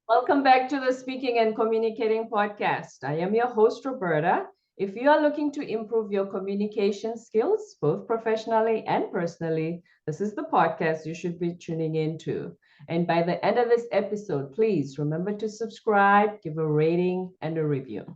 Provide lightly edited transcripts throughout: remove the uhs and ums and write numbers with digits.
Welcome back to the Speaking and Communicating podcast. I am your host, Roberta. If you are looking to improve your communication skills, both professionally and personally, this is the podcast you should be tuning into. And by the end of this episode, please remember to subscribe, give a rating, and a review.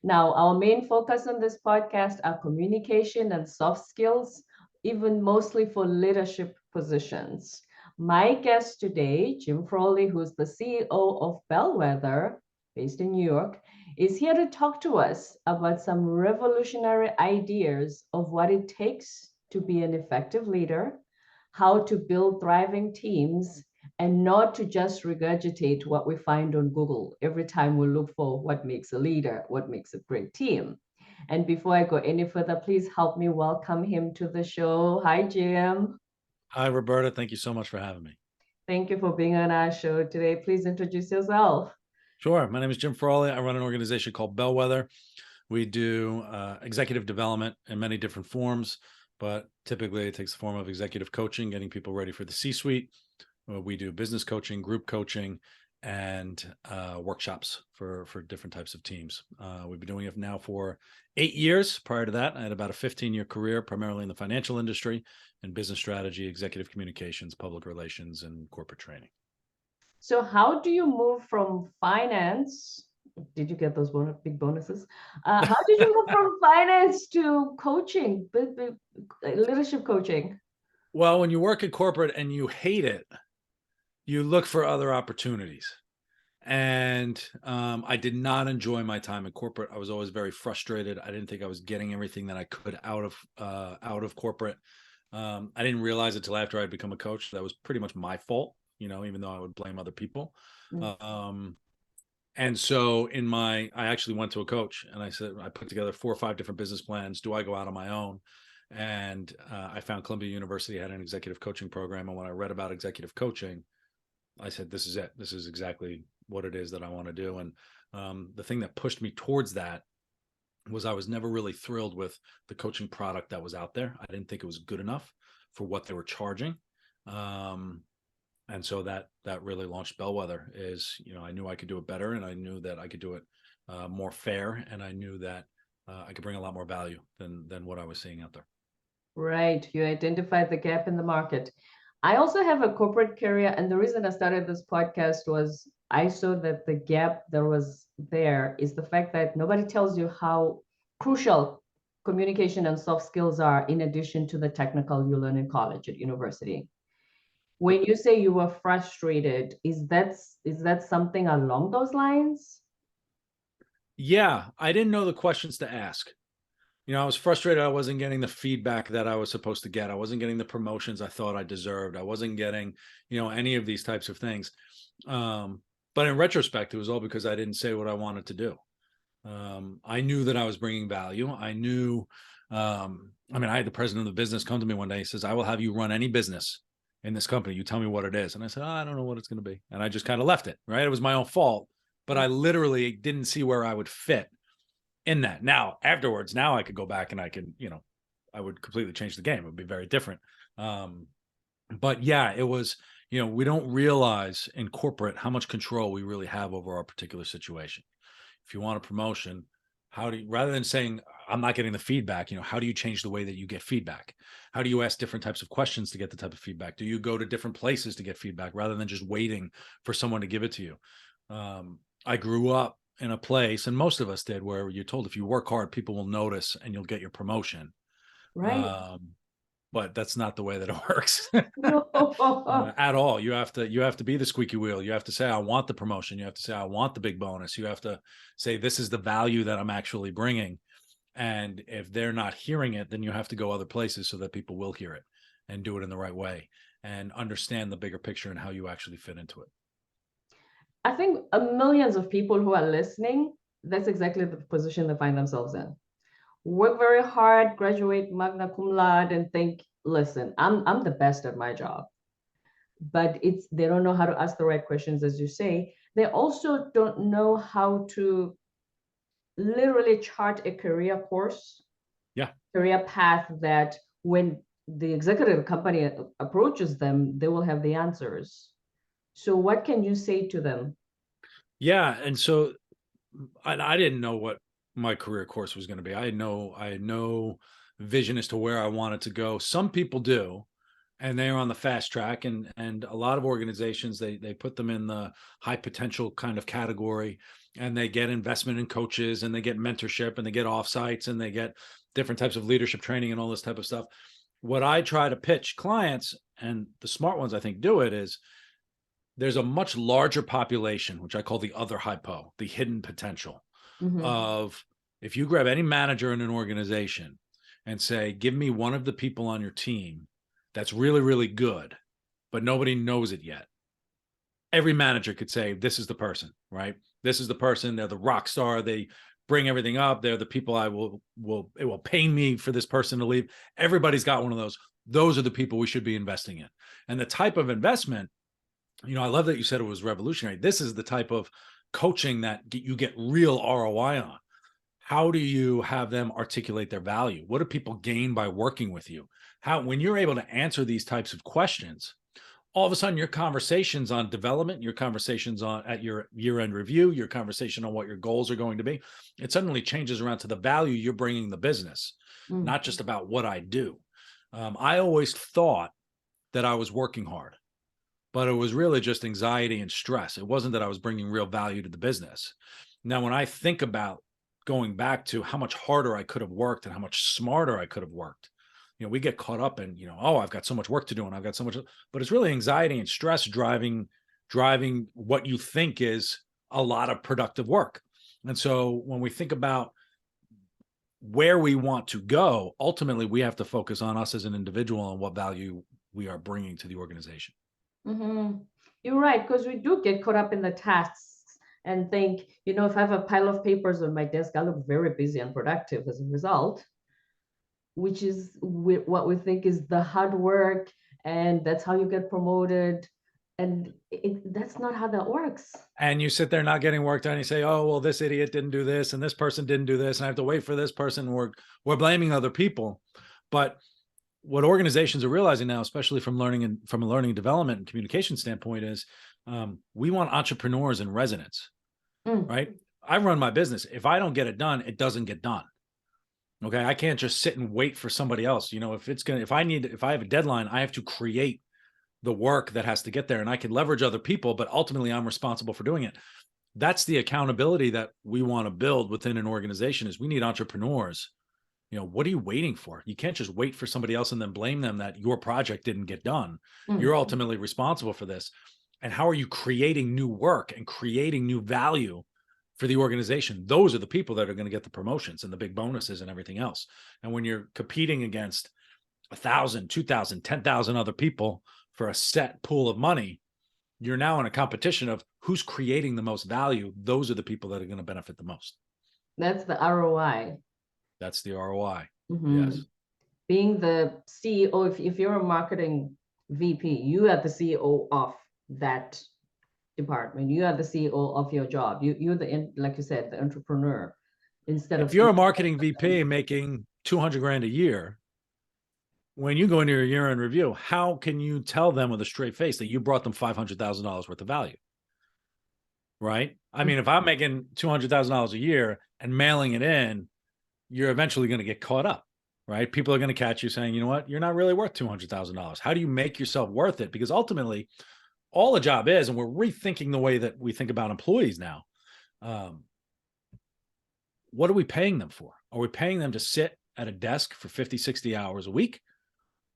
Now, our main focus on this podcast are communication and soft skills, even mostly for leadership positions. My guest today, Jim Frawley, who's the CEO of Bellwether, based in New York, is here to talk to us about some revolutionary ideas of what it takes to be an effective leader, how to build thriving teams, and not to just regurgitate what we find on Google every time we look for what makes a leader, what makes a great team. And before I go any further, please help me welcome him to the show. Hi, Jim. Hi, Roberta. Thank you so much for having me. Thank you for being on our show today. Please introduce yourself. Sure. My name is Jim Frawley. I run an organization called Bellwether. We do executive development in many different forms, but typically it takes the form of executive coaching, getting people ready for the C-suite. We do business coaching, group coaching, and workshops for different types of teams. We've been doing it now for 8 years. Prior to that, I had about a 15-year career, primarily in the financial industry and business strategy, executive communications, public relations, and corporate training. So how do you move from finance? Did you get those big bonuses? How did you move from finance to coaching, leadership coaching? Well, when you work in corporate and you hate it, you look for other opportunities. And I did not enjoy my time in corporate. I was always very frustrated. I didn't think I was getting everything that I could out of corporate. I didn't realize it until after I'd become a coach that was pretty much my fault, even though I would blame other people. And so I actually went to a coach and I said, I put together 4 or 5 different business plans. Do I go out on my own? And I found Columbia University had an executive coaching program. And when I read about executive coaching, I said, this is it. This is exactly what it is that I want to do. And the thing that pushed me towards that was I was never really thrilled with the coaching product that was out there. I didn't think it was good enough for what they were charging. And so that really launched Bellwether. I knew I could do it better, and I knew that I could do it more fair, and I knew that I could bring a lot more value than what I was seeing out there. Right. You identified the gap in the market. I also have a corporate career, and the reason I started this podcast was I saw that the gap that was there is the fact that nobody tells you how crucial communication and soft skills are, in addition to the technical you learn in college at university. When you say you were frustrated, is that something along those lines? Yeah, I didn't know the questions to ask. I was frustrated. I wasn't getting the feedback that I was supposed to get. I wasn't getting the promotions I thought I deserved. I wasn't getting, any of these types of things. But in retrospect, it was all because I didn't say what I wanted to do. I knew that I was bringing value. I knew, I had the president of the business come to me one day. He says, I will have you run any business in this company. You tell me what it is. And I said, I don't know what it's going to be. And I just kind of left it, right? It was my own fault, but I literally didn't see where I would fit in that. Now, afterwards, I could go back and I could, I would completely change the game. It would be very different. But yeah, it was, we don't realize in corporate how much control we really have over our particular situation. If you want a promotion, rather than saying, I'm not getting the feedback, how do you change the way that you get feedback? How do you ask different types of questions to get the type of feedback? Do you go to different places to get feedback rather than just waiting for someone to give it to you? I grew up in a place, and most of us did, where you're told if you work hard, people will notice and you'll get your promotion. Right. But that's not the way that it works No. at all. You have to be the squeaky wheel. You have to say, I want the promotion. You have to say, I want the big bonus. You have to say, this is the value that I'm actually bringing. And if they're not hearing it, then you have to go other places so that people will hear it and do it in the right way and understand the bigger picture and how you actually fit into it. I think millions of people who are listening, that's exactly the position they find themselves in. Work very hard, graduate magna cum laude, and think, listen, I'm the best at my job. But they don't know how to ask the right questions, as you say. They also don't know how to literally chart a career course, career path that when the executive company approaches them, they will have the answers. So what can you say to them? Yeah. And so I didn't know what my career course was going to be. I had no vision as to where I wanted to go. Some people do, and they are on the fast track. And a lot of organizations, they put them in the high potential kind of category, and they get investment in coaches, and they get mentorship, and they get offsites, and they get different types of leadership training and all this type of stuff. What I try to pitch clients, and the smart ones I think do it, is there's a much larger population, which I call the other hypo, the hidden potential Mm-hmm. of, if you grab any manager in an organization and say, give me one of the people on your team that's really, really good, but nobody knows it yet. Every manager could say, this is the person, right? This is the person. They're the rock star. They bring everything up. They're the people it will pain me for this person to leave. Everybody's got one of those. Those are the people we should be investing in. And the type of investment, I love that you said it was revolutionary. This is the type of coaching that you get real ROI on. How do you have them articulate their value? What do people gain by working with you? When you're able to answer these types of questions, all of a sudden your conversations on development, your conversations at your year-end review, your conversation on what your goals are going to be, it suddenly changes around to the value you're bringing the business, not just about what I do. I always thought that I was working hard, but it was really just anxiety and stress. It wasn't that I was bringing real value to the business. Now, when I think about going back to how much harder I could have worked and how much smarter I could have worked, we get caught up in, oh, I've got so much work to do and I've got so much, but it's really anxiety and stress driving what you think is a lot of productive work. And so when we think about where we want to go, ultimately we have to focus on us as an individual and what value we are bringing to the organization. Mm-hmm. You're right, because we do get caught up in the tasks and think, if I have a pile of papers on my desk, I look very busy and productive as a result, which is what we think is the hard work, and that's how you get promoted. And that's not how that works. And you sit there not getting work done. You say, oh, well, this idiot didn't do this and this person didn't do this, and I have to wait for this person. We're blaming other people. But what organizations are realizing now, especially from a learning development and communication standpoint, is we want entrepreneurs in residence, right? I run my business. If I don't get it done, it doesn't get done. Okay. I can't just sit and wait for somebody else. If I have a deadline, I have to create the work that has to get there, and I can leverage other people, but ultimately I'm responsible for doing it. That's the accountability that we want to build within an organization. Is we need entrepreneurs. What are you waiting for? You can't just wait for somebody else and then blame them that your project didn't get done. You're ultimately responsible for this. And how are you creating new work and creating new value for the organization? Those are the people that are going to get the promotions and the big bonuses and everything else. And when you're competing against 1,000, 2,000, 10,000 other people for a set pool of money, you're now in a competition of who's creating the most value. Those are the people that are going to benefit the most. That's the ROI. That's the ROI. Mm-hmm. Yes. Being the CEO, if you're a marketing VP, you are the CEO of that department. You are the CEO of your job. You're like you said, the entrepreneur. If you're a marketing VP making 200 grand a year, when you go into your year-end review, how can you tell them with a straight face that you brought them $500,000 worth of value? Right? I mean, if I'm making $200,000 a year and mailing it in, you're eventually going to get caught up, right? People are going to catch you saying, you know what, you're not really worth $200,000. How do you make yourself worth it? Because ultimately, all a job is, and we're rethinking the way that we think about employees now. What are we paying them for? Are we paying them to sit at a desk for 50, 60 hours a week?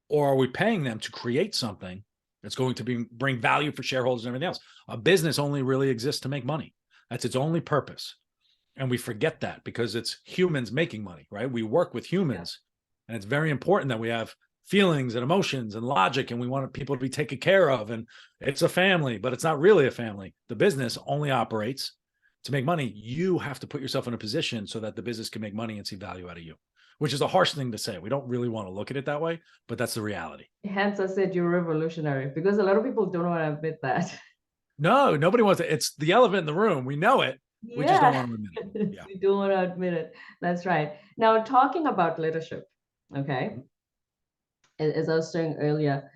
Or are we paying them to create something that's going to bring value for shareholders and everything else? A business only really exists to make money. That's its only purpose. And we forget that because it's humans making money, right? We work with humans, and it's very important that we have feelings and emotions and logic, and we want people to be taken care of. And it's a family, but it's not really a family. The business only operates to make money. You have to put yourself in a position so that the business can make money and see value out of you, which is a harsh thing to say. We don't really want to look at it that way, but that's the reality. Hence, I said you're revolutionary, because a lot of people don't want to admit that. No, nobody wants to. It's the elephant in the room. We know it. Yeah. We just don't want to admit it. Yeah. We don't want to admit it. That's right. Now, talking about leadership, okay, as I was saying earlier,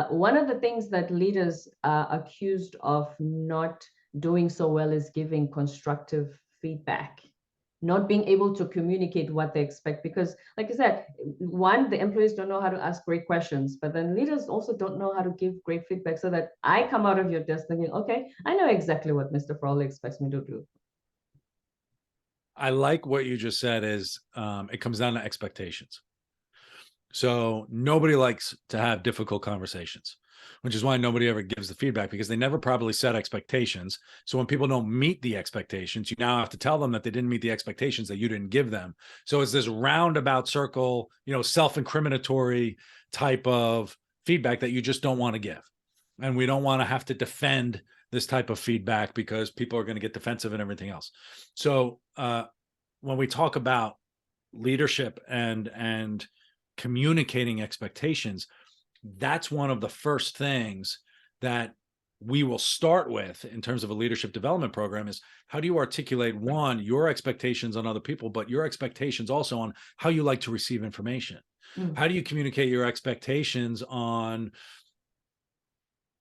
one of the things that leaders are accused of not doing so well is giving constructive feedback, not being able to communicate what they expect. Because, like I said, one, the employees don't know how to ask great questions, but then leaders also don't know how to give great feedback so that I come out of your desk thinking, okay, I know exactly what Mr. Frawley expects me to do. I like what you just said is it comes down to expectations. So nobody likes to have difficult conversations, which is why nobody ever gives the feedback, because they never properly set expectations. So when people don't meet the expectations, you now have to tell them that they didn't meet the expectations that you didn't give them. So it's this roundabout circle, self-incriminatory type of feedback that you just don't want to give. And we don't want to have to defend this type of feedback because people are going to get defensive and everything else. So when we talk about leadership and communicating expectations, that's one of the first things that we will start with in terms of a leadership development program is how do you articulate, one, your expectations on other people, but your expectations also on how you like to receive information. How do you communicate your expectations on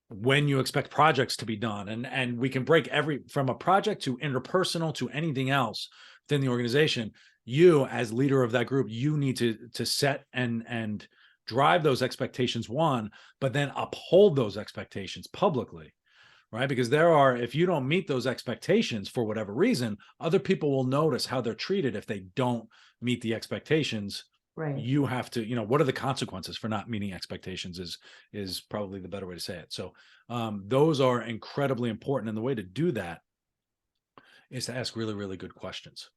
when you expect projects to be done? And we can break from a project to interpersonal to anything else within the organization. You, as leader of that group, you need to set and drive those expectations, one, but then uphold those expectations publicly, right? Because if you don't meet those expectations for whatever reason, other people will notice how they're treated if they don't meet the expectations. Right. You have to, what are the consequences for not meeting expectations is probably the better way to say it. So those are incredibly important. And the way to do that is to ask really, really good questions.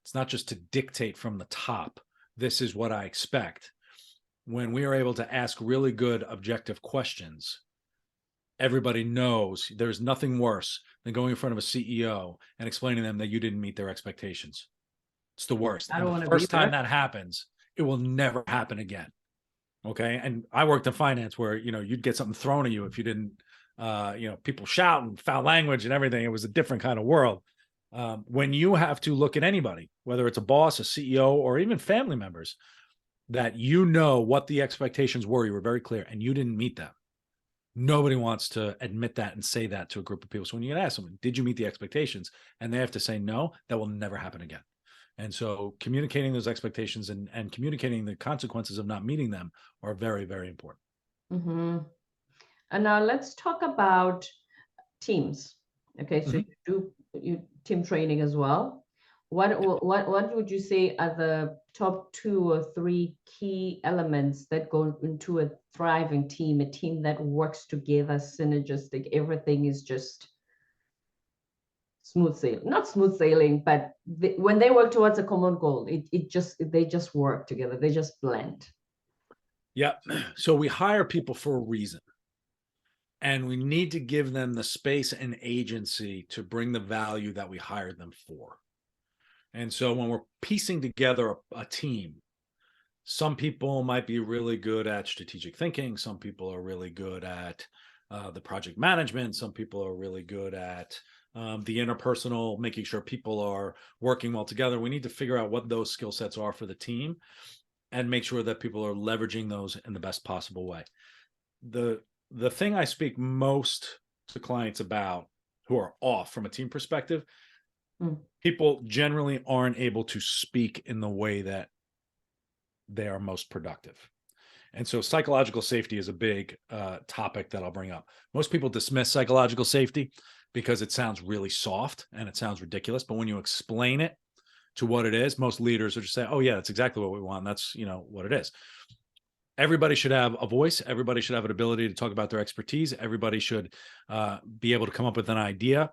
It's not just to dictate from the top, this is what I expect. When we are able to ask really good objective questions, everybody knows there's nothing worse than going in front of a CEO and explaining to them that you didn't meet their expectations. It's the worst. I don't And want the to be first time there. that happens, it will never happen again. Okay. And I worked in finance where, you'd get something thrown at you if you didn't, people shout and foul language and everything. It was a different kind of world. When you have to look at anybody, whether it's a boss, a CEO, or even family members, that what the expectations were, you were very clear, and you didn't meet them. Nobody wants to admit that and say that to a group of people. So when you ask them, did you meet the expectations? And they have to say no, that will never happen again. And so communicating those expectations and communicating the consequences of not meeting them are very, very important. Mm-hmm. And now let's talk about teams. Okay, so you do team training as well. What would you say are the top 2 or 3 key elements that go into a thriving team, a team that works together, synergistic, everything is just smooth sailing, not smooth sailing, but when they work towards a common goal, they just work together, they just blend. Yeah. So we hire people for a reason. And we need to give them the space and agency to bring the value that we hired them for. And so when we're piecing together a team, some people might be really good at strategic thinking. Some people are really good at the project management. Some people are really good at the interpersonal, making sure people are working well together. We need to figure out what those skill sets are for the team and make sure that people are leveraging those in the best possible way. The thing I speak most to clients about who are off from a team perspective, people generally aren't able to speak in the way that they are most productive. And so psychological safety is a big topic that I'll bring up. Most people dismiss psychological safety because it sounds really soft and it sounds ridiculous. But when you explain it to what it is, most leaders will just say, oh yeah, that's exactly what we want. That's, what it is. Everybody should have a voice. Everybody should have an ability to talk about their expertise. Everybody should be able to come up with an idea.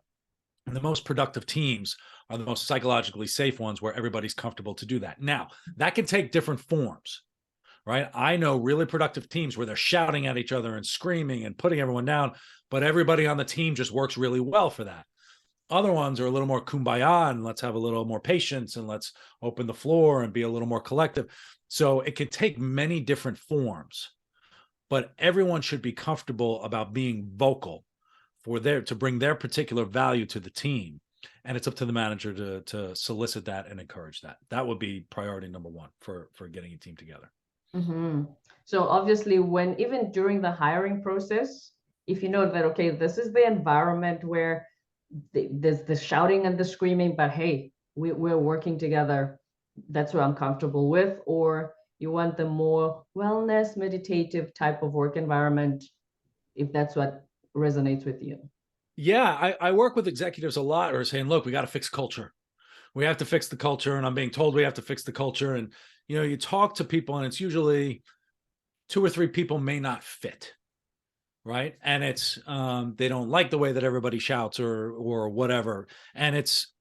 And the most productive teams are the most psychologically safe ones where everybody's comfortable to do that. Now, that can take different forms, right? I know really productive teams where they're shouting at each other and screaming and putting everyone down, but everybody on the team just works really well for that. Other ones are a little more kumbaya and let's have a little more patience and let's open the floor and be a little more collective. So it can take many different forms, but everyone should be comfortable about being vocal to bring their particular value to the team. And it's up to the manager to solicit that and encourage that. That would be priority number 1 for getting a team together. Mm-hmm. So obviously even during the hiring process, if you know that, okay, this is the environment where there's the shouting and the screaming, but hey, we're working together. That's what I'm comfortable with. Or you want the more wellness, meditative type of work environment, if that's what resonates with you. Yeah, I work with executives a lot who are saying, look, we got to fix culture. We have to fix the culture. And I'm being told we have to fix the culture. And, you talk to people and it's usually 2 or 3 people may not fit. Right. And it's, they don't like the way that everybody shouts or whatever. And it's,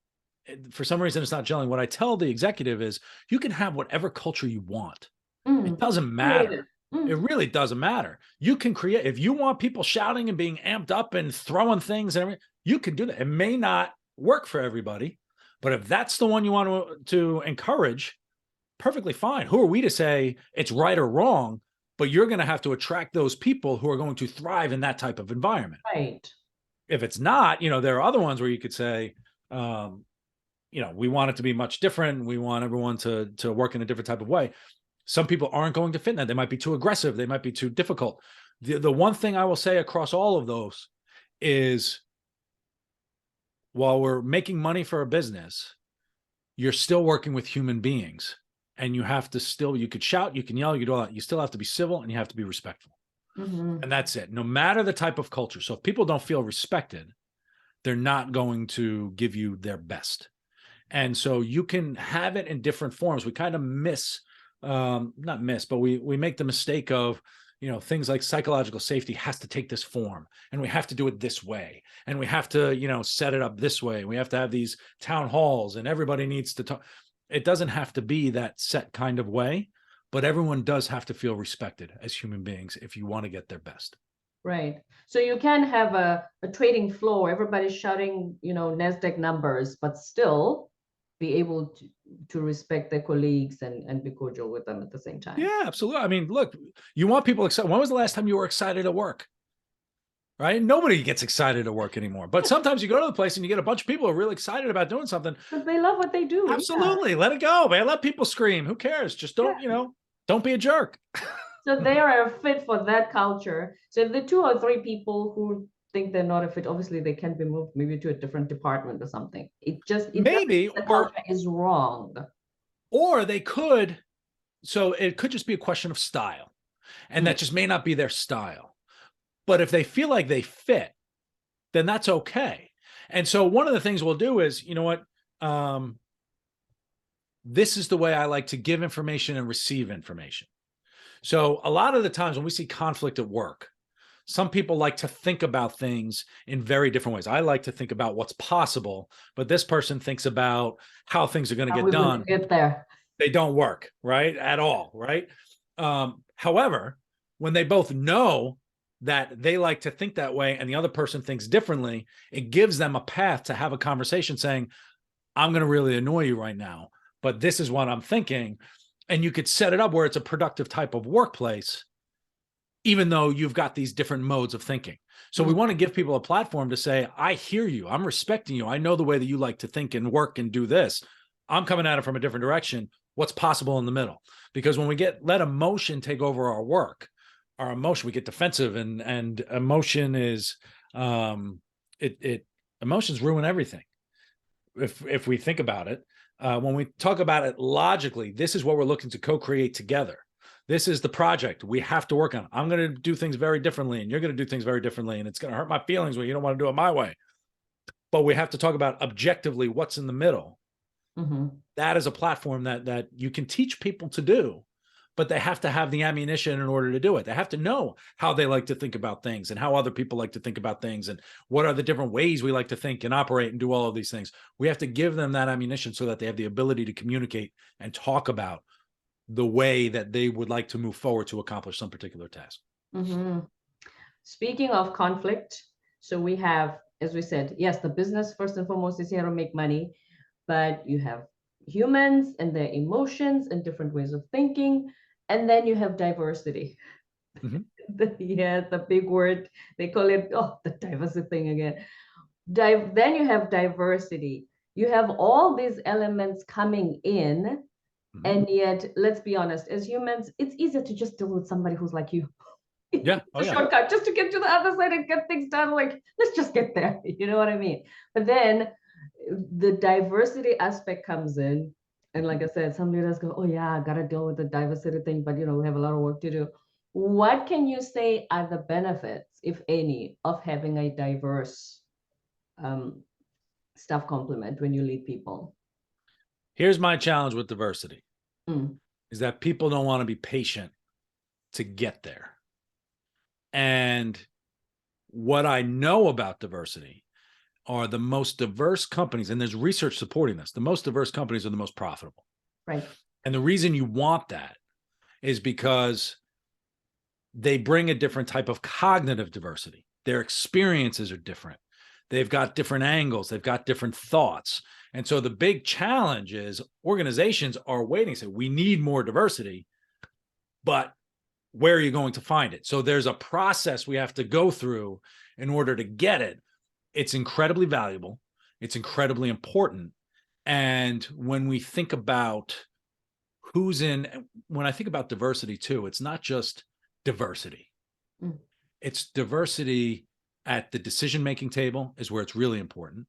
for some reason, it's not gelling. What I tell the executive is you can have whatever culture you want. It doesn't matter. It really doesn't matter. You can create, if you want people shouting and being amped up and throwing things and everything, you can do that. It may not work for everybody, but if that's the one you want to encourage, perfectly fine. Who are we to say it's right or wrong? But you're going to have to attract those people who are going to thrive in that type of environment. Right. If it's not, there are other ones where you could say, we want it to be much different. We want everyone to work in a different type of way. Some people aren't going to fit in that. They might be too aggressive. They might be too difficult. The one thing I will say across all of those is while we're making money for a business, you're still working with human beings. And you have to still, you could shout, you can yell, you can do all that. You still have to be civil and you have to be respectful. And that's it. No matter the type of culture. So if people don't feel respected, they're not going to give you their best. And so you can have it in different forms. We kind of not miss, but we make the mistake of, things like psychological safety has to take this form and we have to do it this way. And we have to, set it up this way. We have to have these town halls and everybody needs to talk. It doesn't have to be that set kind of way, but everyone does have to feel respected as human beings if you want to get their best. Right. So you can have a trading floor, everybody's shouting, NASDAQ numbers, but still be able to respect their colleagues and be cordial with them at the same time. Yeah, absolutely. I mean, look, you want people excited. When was the last time you were excited at work? Right? Nobody gets excited at work anymore. But sometimes you go to the place and you get a bunch of people who are really excited about doing something. Because they love what they do. Absolutely. Yeah. Let it go, man. Let people scream. Who cares? Just don't, don't be a jerk. So they are a fit for that culture. So if the 2 or 3 people who think they're not a fit, obviously they can be moved maybe to a different department or something. Maybe the culture is wrong. Or they could, so it could just be a question of style. And that just may not be their style. But if they feel like they fit, then that's okay. And so one of the things we'll do is, this is the way I like to give information and receive information. So a lot of the times when we see conflict at work, some people like to think about things in very different ways. I like to think about what's possible, but this person thinks about how things are going to get done. Get there. They don't work, right? At all, right? However, when they both know that they like to think that way and the other person thinks differently, it gives them a path to have a conversation saying, I'm going to really annoy you right now, but this is what I'm thinking. And you could set it up where it's a productive type of workplace, even though you've got these different modes of thinking. So we want to give people a platform to say, I hear you. I'm respecting you. I know the way that you like to think and work and do this. I'm coming at it from a different direction. What's possible in the middle? Because when we let emotion take over our work, our emotion, we get defensive, and emotion is emotions ruin everything. If we think about it, when we talk about it logically, this is what we're looking to co-create together. This is the project we have to work on. I'm going to do things very differently, and you're going to do things very differently, and it's going to hurt my feelings when you don't want to do it my way. But we have to talk about objectively what's in the middle. That is a platform that you can teach people to do, but they have to have the ammunition in order to do it. They have to know how they like to think about things and how other people like to think about things and what are the different ways we like to think and operate and do all of these things. We have to give them that ammunition so that they have the ability to communicate and talk about the way that they would like to move forward to accomplish some particular task. Speaking of conflict, so we have, as we said, yes, the business first and foremost is here to make money, but you have humans and their emotions and different ways of thinking. And then you have diversity. The big word, they call it, the diversity thing again. Then you have diversity. You have all these elements coming in. And yet, let's be honest, as humans, it's easier to just deal with somebody who's like you. Yeah. Oh, The yeah. shortcut just to get to the other side and get things done. Like, let's just get there. You know what I mean? But then the diversity aspect comes in. And like I said, some leaders go, oh yeah, I gotta deal with the diversity thing, but we have a lot of work to do. What can you say are the benefits, if any, of having a diverse um, staff complement when you lead people? Here's my challenge with diversity Mm, is that people don't want to be patient to get there. And what I know about diversity are the most diverse companies, and there's research supporting this, the most diverse companies are the most profitable. right. And the reason you want that is because they bring a different type of cognitive diversity. Their experiences are different. They've got different angles. They've got different thoughts. And so the big challenge is organizations are waiting, say, we need more diversity, but where are you going to find it? So there's a process we have to go through in order to get it. It's incredibly valuable. It's incredibly important. And when we think about when I think about diversity too, it's not just diversity. Mm. It's diversity at the decision-making table is where it's really important.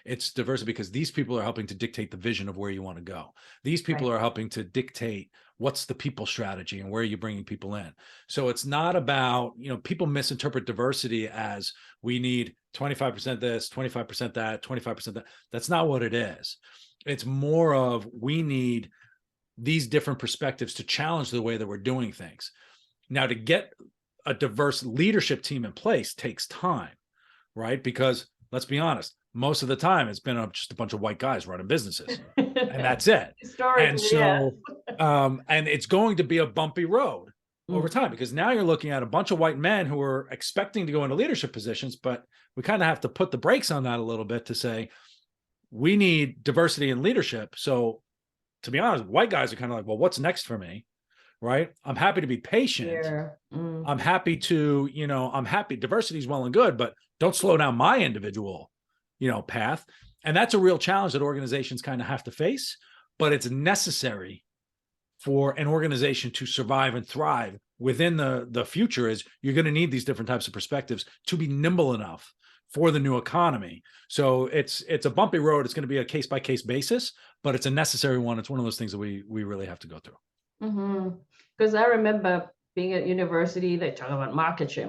It's diversity because these people are helping to dictate the vision of where you want to go. These people Right. are helping to dictate what's the people strategy and where are you bringing people in. So it's not about, people misinterpret diversity as we need 25% this, 25% that, 25% that. That's not what it is. It's more of we need these different perspectives to challenge the way that we're doing things. Now, to get a diverse leadership team in place takes time, right? Because let's be honest, most of the time it's been just a bunch of white guys running businesses, and that's it. And Historically, yeah. so, and it's going to be a bumpy road over Mm. time because now you're looking at a bunch of white men who are expecting to go into leadership positions, but we kind of have to put the brakes on that a little bit to say, we need diversity in leadership. So to be honest, white guys are kind of like, well, what's next for me? Right. I'm happy to be patient. Yeah. Mm. I'm happy to, I'm happy. Diversity is well and good, but don't slow down my individual, path. And that's a real challenge that organizations kind of have to face, but it's necessary for an organization to survive and thrive within the future. Is you're going to need these different types of perspectives to be nimble enough for the new economy. So it's a bumpy road. It's going to be a case by case basis, but it's a necessary one. It's one of those things that we really have to go through. Because I remember being at university, they talk about market share,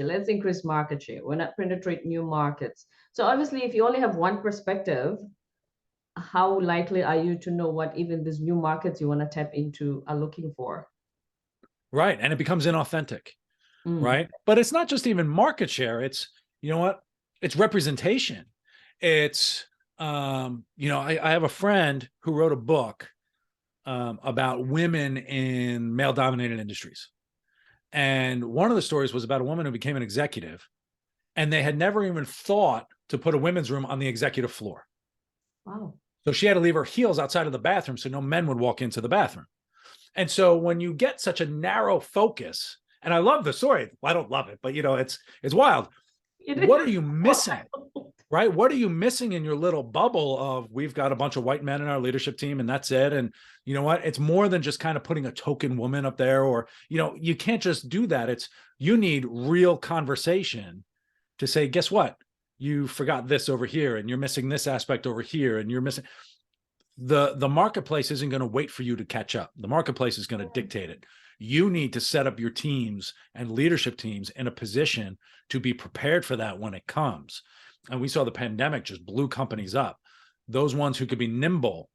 let's increase market share. We're not penetrate new markets. So obviously, if you only have one perspective, how likely are you to know what even these new markets you want to tap into are looking for? Right. And it becomes inauthentic. Mm. Right. But it's not just even market share. It's, it's representation. It's, I have a friend who wrote a book about women in male dominated industries. And one of the stories was about a woman who became an executive, and they had never even thought to put a women's room on the executive floor. Wow. So she had to leave her heels outside of the bathroom so no men would walk into the bathroom. And so when you get such a narrow focus, and I love the story, well, I don't love it, but it's wild. What are you missing? Right? What are you missing in your little bubble of we've got a bunch of white men in our leadership team and that's it? And you know what? It's more than just kind of putting a token woman up there, or, you can't just do that. You need real conversation to say, guess what? You forgot this over here and you're missing this aspect over here and you're missing. The marketplace isn't going to wait for you to catch up. The marketplace is going to dictate it. You need to set up your teams and leadership teams in a position to be prepared for that when it comes. And we saw the pandemic just blew companies up. Those ones who could be nimble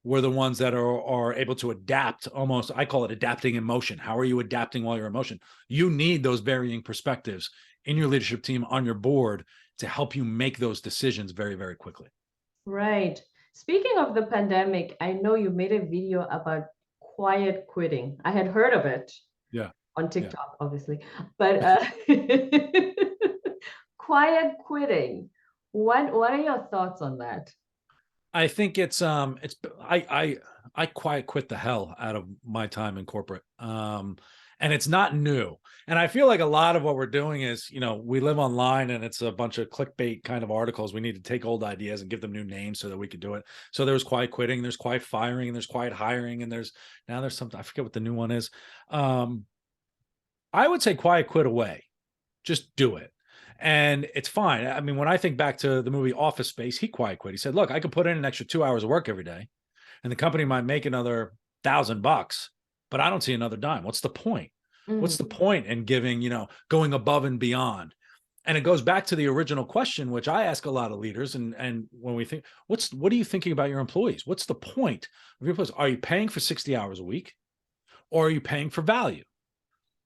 were the ones that are able to adapt. Almost, I call it adapting in motion. How are you adapting while you're in motion? You need those varying perspectives in your leadership team, on your board, to help you make those decisions very, very quickly. Right. Speaking of the pandemic, I know you made a video about quiet quitting. I had heard of it. Yeah. On TikTok, obviously, but quiet quitting. What are your thoughts on that? I think I quiet quit the hell out of my time in corporate. And it's not new. And I feel like a lot of what we're doing is, we live online and it's a bunch of clickbait kind of articles. We need to take old ideas and give them new names so that we could do it. So there's quiet quitting, there's quiet firing, and there's quiet hiring, and there's something, I forget what the new one is. I would say quiet quit away. Just do it. And it's fine. I mean, when I think back to the movie Office Space, he quiet quit. He said, look, I could put in an extra 2 hours of work every day and the company might make another $1,000, but I don't see another dime. What's the point? What's the point in giving, going above and beyond? And it goes back to the original question, which I ask a lot of leaders. And when we think, what are you thinking about your employees? What's the point of your employees? Are you paying for 60 hours a week or are you paying for value?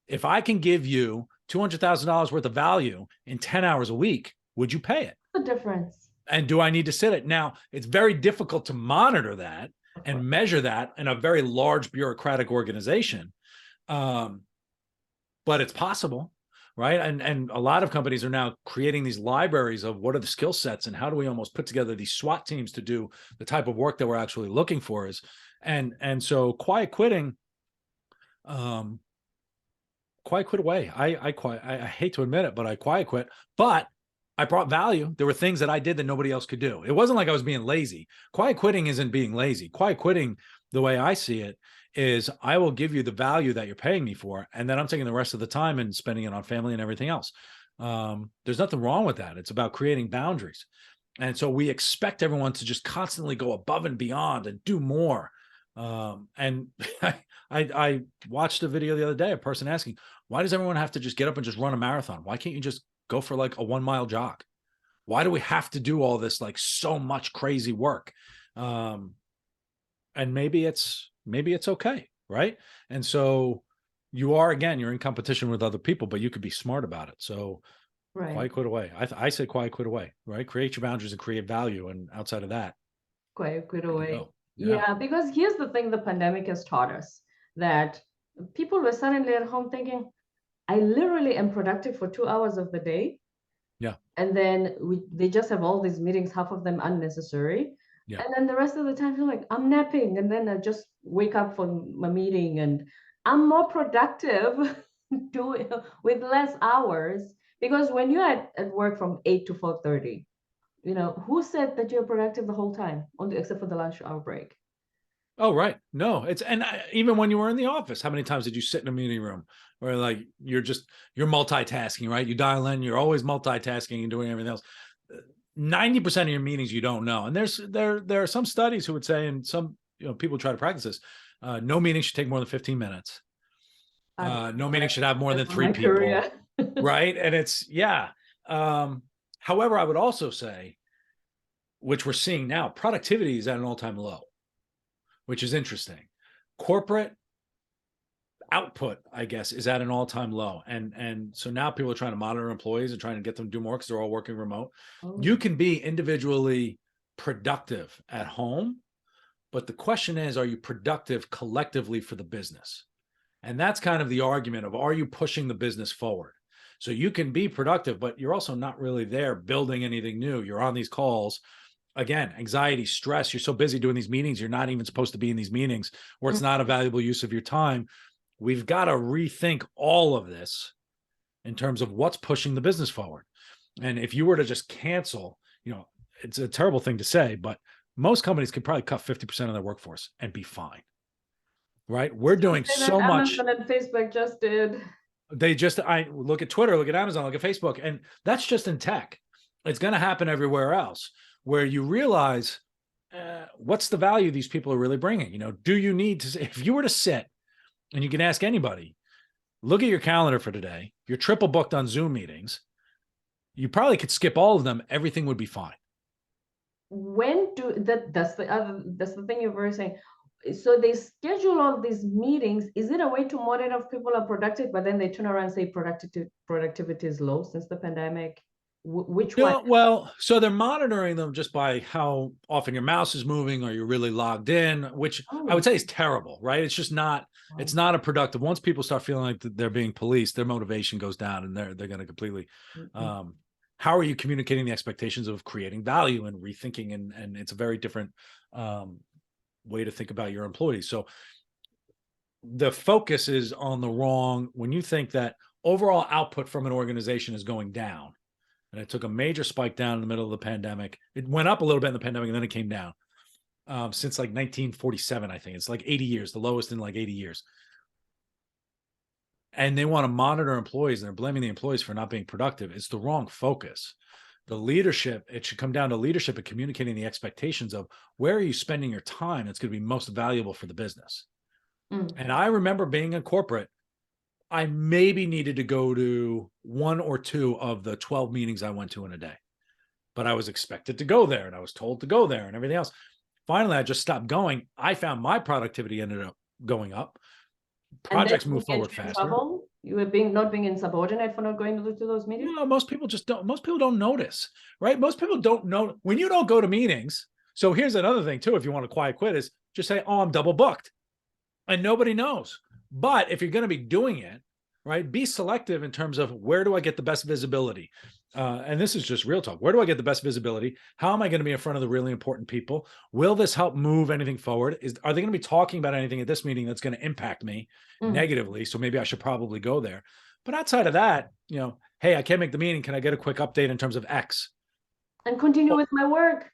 If I can give you $200,000 worth of value in 10 hours a week, would you pay it? The difference. And do I need to sit it? Now, it's very difficult to monitor that and measure that in a very large bureaucratic organization. But it's possible, right? And a lot of companies are now creating these libraries of what are the skill sets and how do we almost put together these SWAT teams to do the type of work that we're actually looking for is. And so quiet quitting, quiet quit away. I hate to admit it, but I quiet quit, but I brought value. There were things that I did that nobody else could do. It wasn't like I was being lazy. Quiet quitting isn't being lazy. Quiet quitting, the way I see it, is I will give you the value that you're paying me for, and then I'm taking the rest of the time and spending it on family and everything else. There's nothing wrong with that. It's about creating boundaries. And so we expect everyone to just constantly go above and beyond and do more. And I watched a video the other day, a person asking, why does everyone have to just get up and just run a marathon? Why can't you just go for like a 1 mile jog? Why do we have to do all this, like so much crazy work? And maybe it's okay. Right. And so you're in competition with other people, but you could be smart about it. So quiet quit away. I say quiet quit away, right? Create your boundaries and create value. And outside of that, quiet quit away. Yeah, because here's the thing the pandemic has taught us, that people were suddenly at home thinking, I literally am productive for 2 hours of the day. Yeah. And then they just have all these meetings, half of them unnecessary. Yeah. And then the rest of the time, you're like, I'm napping. And then I just wake up for my meeting and I'm more productive with less hours. Because when you're at work from 8 to 4:30, who said that you're productive the whole time, except for the lunch hour break? Oh, right. No, even when you were in the office, how many times did you sit in a meeting room where like you're multitasking, right? You dial in, you're always multitasking and doing everything else. 90% of your meetings you don't know. And there are some studies who would say, and some people try to practice this, no meeting should take more than 15 minutes. No meeting should have more than 3 people. Right. And however, I would also say, which we're seeing now, productivity is at an all-time low, which is interesting. Corporate output, I guess, is at an all-time low. And so now people are trying to monitor employees and trying to get them to do more because they're all working remote. You can be individually productive at home, but the question is, are you productive collectively for the business? And that's kind of the argument of, are you pushing the business forward? So you can be productive, but you're also not really there building anything new. You're on these calls. Again, anxiety, stress, you're so busy doing these meetings, you're not even supposed to be in these meetings, or it's not a valuable use of your time. We've got to rethink all of this in terms of what's pushing the business forward. And if you were to just cancel, it's a terrible thing to say, but most companies could probably cut 50% of their workforce and be fine. Right? We're doing so much. Amazon and Facebook just did. I look at Twitter, look at Amazon, look at Facebook, and that's just in tech. It's going to happen everywhere else, where you realize what's the value these people are really bringing. Do you need to, if you were to sit, and you can ask anybody, look at your calendar for today, you're triple booked on Zoom meetings, you probably could skip all of them, everything would be fine. That's the thing you were saying. So they schedule all these meetings. Is it a way to monitor if people are productive, but then they turn around and say productivity is low since the pandemic? Which one? Well, so they're monitoring them just by how often your mouse is moving or you're really logged in, which I would say is terrible, right? It's just not, it's not a productive. Once people start feeling like they're being policed, their motivation goes down and they're going to completely, how are you communicating the expectations of creating value and rethinking? And it's a very different way to think about your employees. So the focus is on the wrong, when you think that overall output from an organization is going down, and it took a major spike down in the middle of the pandemic. It went up a little bit in the pandemic and then it came down since like 1947, I think. It's like 80 years, the lowest in like 80 years. and they want to monitor employees and they're blaming the employees for not being productive, it's the wrong focus. The leadership, it should come down to leadership and communicating the expectations of where are you spending your time that's going to be most valuable for the business. And I remember being in corporate, I maybe needed to go to 1 or 2 of the 12 meetings I went to in a day, but I was expected to go there and I was told to go there and everything else. Finally, I just stopped going. I found my productivity ended up going up. Projects move forward faster. Trouble? You were not being insubordinate for not going to those meetings? No, most people don't notice, right? Most people don't know when you don't go to meetings. So here's another thing too, if you want to quiet quit, is just say, oh, I'm double booked. And nobody knows. But if you're going to be doing it, right, be selective in terms of where do I get the best visibility? And this is just real talk. Where do I get the best visibility? How am I going to be in front of the really important people? Will this help move anything forward? Are they going to be talking about anything at this meeting that's going to impact me negatively? So maybe I should probably go there. But outside of that, hey, I can't make the meeting. Can I get a quick update in terms of X? And continue with my work.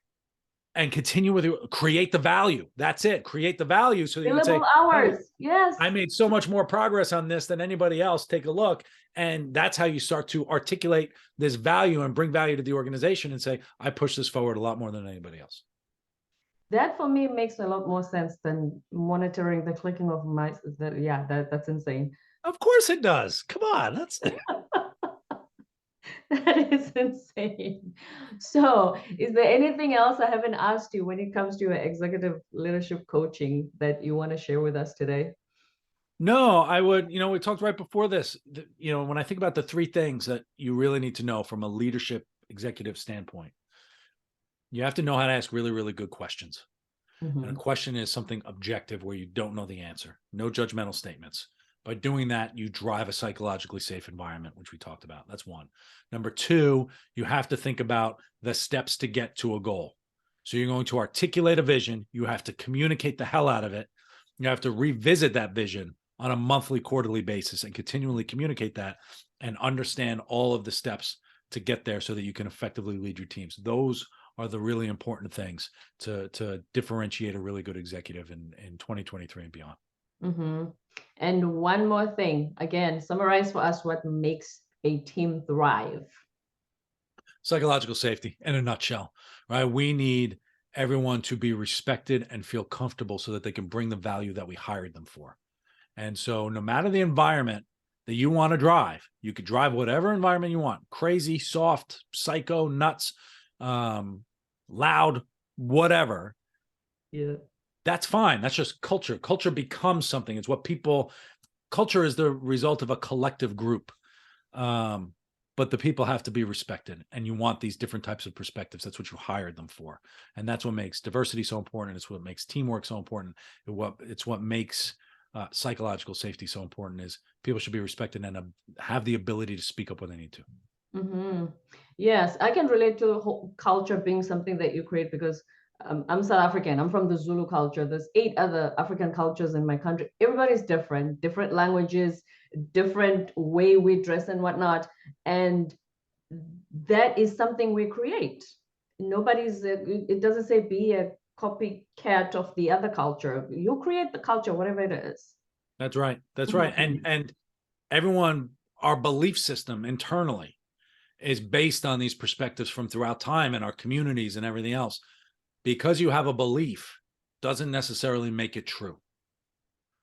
And continue with create the value. That's it. Create the value. So that you can say, hours. Hey, yes. I made so much more progress on this than anybody else. Take a look. And that's how you start to articulate this value and bring value to the organization and say, I push this forward a lot more than anybody else. That for me makes a lot more sense than monitoring the clicking of mice. That's insane. Of course it does. Come on. That's That is insane. So is there anything else I haven't asked you when it comes to your executive leadership coaching that you want to share with us today? No, I would, we talked right before this, when I think about the 3 things that you really need to know from a leadership executive standpoint, you have to know how to ask really, really good questions. And a question is something objective where you don't know the answer, no judgmental statements. By doing that, you drive a psychologically safe environment, which we talked about. That's 1. Number 2, you have to think about the steps to get to a goal. So you're going to articulate a vision. You have to communicate the hell out of it. You have to revisit that vision on a monthly, quarterly basis and continually communicate that and understand all of the steps to get there so that you can effectively lead your teams. Those are the really important things to differentiate a really good executive in 2023 and beyond. And one more thing, again, summarize for us what makes a team thrive. Psychological safety in a nutshell, right? We need everyone to be respected and feel comfortable so that they can bring the value that we hired them for. And so no matter the environment that you want to drive, you could drive whatever environment you want, crazy, soft, psycho, nuts, loud, whatever. Yeah. That's fine. That's just culture. Culture becomes something. It's what culture is the result of a collective group. But the people have to be respected, and you want these different types of perspectives. That's what you hired them for. And that's what makes diversity so important. It's what makes teamwork so important. It's what makes psychological safety so important is people should be respected and have the ability to speak up when they need to. Yes, I can relate to culture being something that you create because I'm South African. I'm from the Zulu culture. There's 8 other African cultures in my country. Everybody's different languages, different way we dress and whatnot. And that is something we create. It doesn't say be a copycat of the other culture. You create the culture, whatever it is. That's right. That's right. And everyone, our belief system internally is based on these perspectives from throughout time and our communities and everything else. Because you have a belief doesn't necessarily make it true.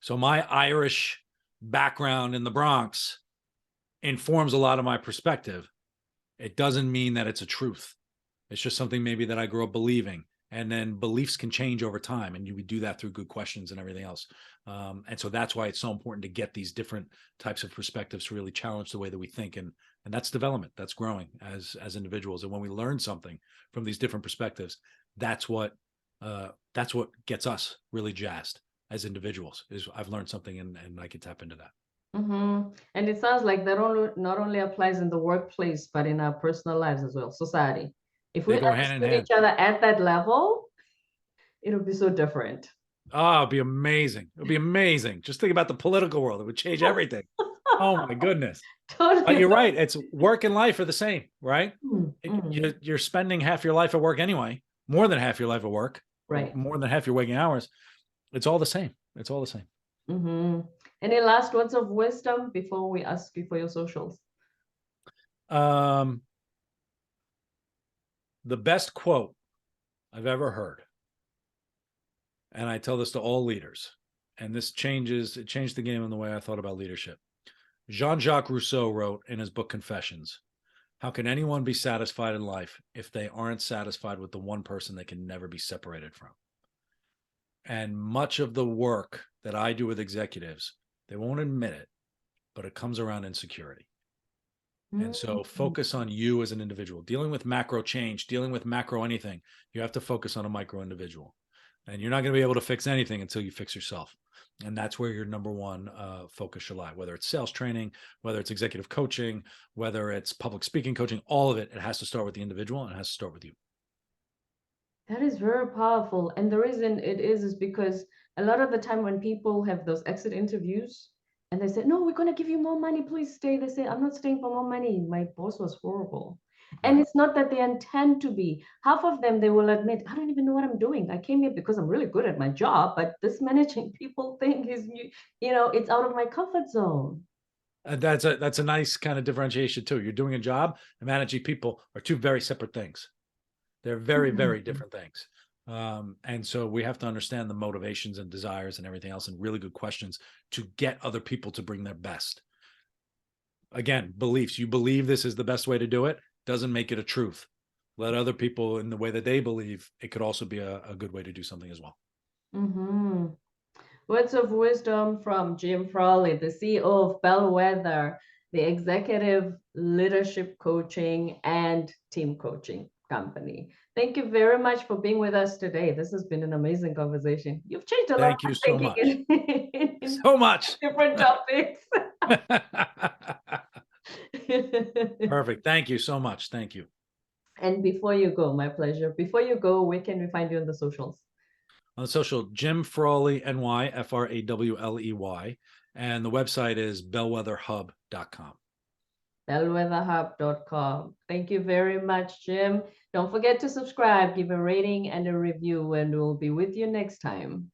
So my Irish background in the Bronx informs a lot of my perspective. It doesn't mean that it's a truth. It's just something maybe that I grew up believing. And then beliefs can change over time, and you would do that through good questions and everything else. And so that's why it's so important to get these different types of perspectives to really challenge the way that we think. And that's development, that's growing as individuals. And when we learn something from these different perspectives, that's what gets us really jazzed as individuals. Is I've learned something and I can tap into that. And it sounds like that not only applies in the workplace, but in our personal lives as well, society. If we understand each other at that level, it'll be so different. Oh, it'd be amazing. It'd be amazing. Just think about the political world. It would change everything. Oh my goodness. Totally. But you're right. It's work and life are the same, right? You're spending half your life at work anyway, more than half your life at work, right? More than half your waking hours. It's all the same. It's all the same. Any last words of wisdom before we ask you for your socials? The best quote I've ever heard, and I tell this to all leaders, and it changed the game in the way I thought about leadership. Jean-Jacques Rousseau wrote in his book Confessions, "How can anyone be satisfied in life if they aren't satisfied with the one person they can never be separated from?" And much of the work that I do with executives, they won't admit it, but it comes around insecurity. And so focus on you as an individual. Dealing with macro change, dealing with macro anything, you have to focus on a micro individual. And you're not going to be able to fix anything until you fix yourself. And that's where your number one focus should lie, whether it's sales training, whether it's executive coaching, whether it's public speaking coaching, all of it has to start with the individual and it has to start with you. That is very powerful. And the reason it is because a lot of the time when people have those exit interviews and they say, no, we're going to give you more money, please stay. They say, I'm not staying for more money. My boss was horrible. And it's not that they intend to be. Half of them, they will admit, I don't even know what I'm doing. I came here because I'm really good at my job, but this managing people thing is, it's out of my comfort zone. That's a nice kind of differentiation too. You're doing a job, and managing people are two very separate things. They're very, very different things. And so we have to understand the motivations and desires and everything else and really good questions to get other people to bring their best. Again, beliefs. You believe this is the best way to do it, doesn't make it a truth. Let other people in the way that they believe it could also be a good way to do something as well. Mm-hmm. Words of wisdom from Jim Frawley, the CEO of Bellwether, the executive leadership coaching and team coaching company. Thank you very much for being with us today. This has been an amazing conversation. You've changed a lot. Thank you so much. So much. Different topics. Perfect. Thank you so much. Thank you. And before you go, my pleasure. Before you go, where can we find you on the socials? On social, Jim Frawley, NY, Frawley. And the website is bellwetherhub.com. Bellwetherhub.com. Thank you very much, Jim. Don't forget to subscribe, give a rating and a review, and we'll be with you next time.